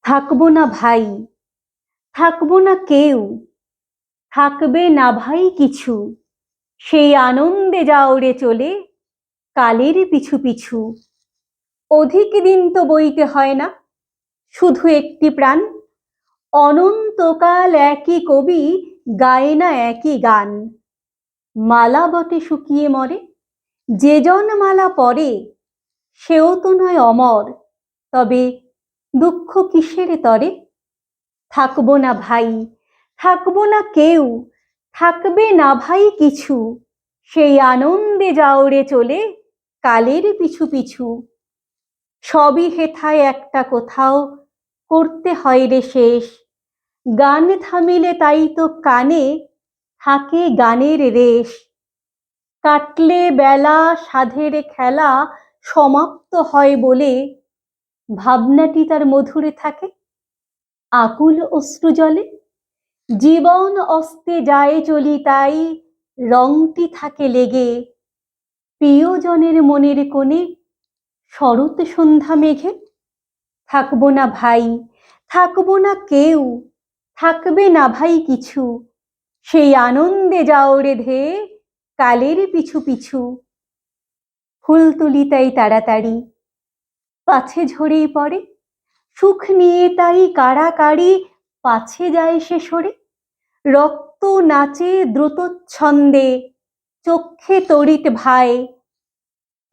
থাকবো না ভাই, থাকবো না কেউ, থাকবে না ভাই কিছু, সেই আনন্দে যাও রে চলে কালের পিছু পিছু। অধিক দিন তো বইতে হয় না, শুধু একটি প্রাণ, অনন্তকাল একই কবি গায় না একই গান। মালা বটে শুকিয়ে মরে, যেজন মালা পরে সেও তো নয় অমর, তবে দুঃখ কিসের তরে? থাকবো না ভাই, থাকবো না কেউ, থাকবে না ভাই কিছু, সেই আনন্দে যাও রে চলে কালের পিছু পিছু। সবই হেথায় একটা কোথাও করতে হয় রে শেষ, গান থামিলে তাই তো কানে থাকে গানের রেশ। কাটলে বেলা সাধের খেলা সমাপ্ত হয় বলে ভাবনাটি তার মধুরে থাকে, আকুল অশ্রু জলে জীবন অস্তে যায় চলি তাই রংটি থাকে লেগে। প্রিয়জনের মনের কোণে শরৎ সন্ধ্যা মেঘে। থাকবো না ভাই, থাকবো না কেউ, থাকবে না ভাই কিছু, সেই আনন্দে যাও রে ধেয়ে কালের পিছু পিছু। ফুল তুলি তাই তাড়াতাড়ি, পাছে ঝরেই পড়ে, সুখ নিয়ে তাই কাড়াকাড়ি, পাছে যায় সে সরে। রক্ত নাচে দ্রুত ছন্দে, চক্ষে তড়িৎ ভাই,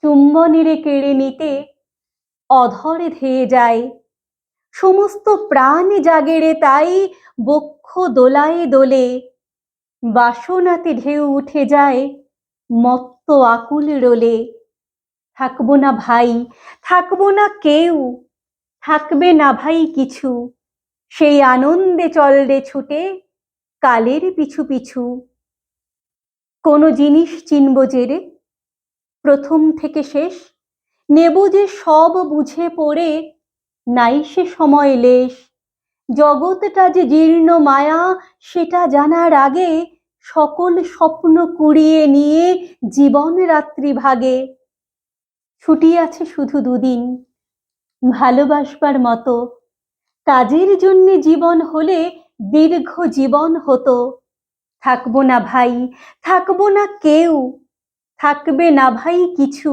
চুম্বনেরে কেড়ে নিতে অধরে ধেয়ে যায়। সমস্ত প্রাণ জাগেরে তাই বক্ষ দোলায়ে দোলে, বাসনাতে ঢেউ উঠে যায় মত্ত আকুল রোলে। থাকবো না ভাই, থাকবো না কেউ, থাকবে না ভাই কিছু, সেই আনন্দে চল রে ছুটে কালের পিছু পিছু। কোনো জিনিস চিনব যে রে প্রথম থেকে শেষ, নেব যে সব বুঝে পড়ে, নাই সে সময় লেশ। জগৎটা যে জীর্ণ মায়া সেটা জানার আগে সকল স্বপ্ন কুড়িয়ে নিয়ে জীবন রাত্রি ভাগে। ছুটি আছে শুধু দুদিন ভালোবাসবার মতো, কাজের জন্যে জীবন হলে দীর্ঘ জীবন হতো। থাকবো না ভাই, থাকবো না কেউ, থাকবে না ভাই কিছু,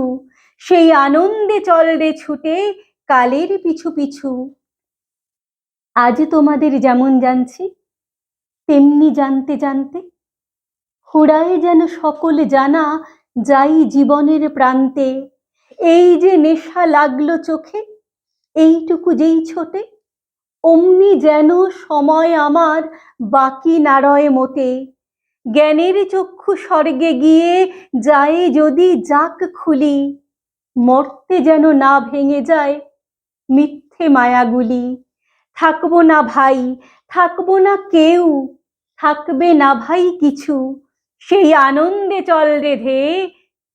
সেই আনন্দে চল রে ছুটে কালের পিছু পিছু। আজ তোমাদের যেমন জানছি তেমনি জানতে জানতে ফুরায় যেন সকল জানা যাই জীবনের প্রান্তে। এই যে নেশা লাগলো চোখে, এইটুকু যেই ছোটে, অমনি যেন সময় আমার বাকি নারয় মোটে। জ্ঞানের চক্ষু স্বর্গে গিয়ে যায় যদি যাক খুলি, মর্তে যেন না ভেঙে যায় মিথ্যে মায়াগুলি। থাকবো না ভাই, থাকবো না কেউ, থাকবে না ভাই কিছু, সেই আনন্দে চল রে ধেয়ে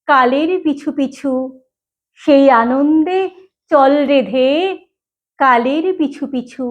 কালের পিছু পিছু। সেই আনন্দে চল রে ধেয়ে কালের পিছু পিছু।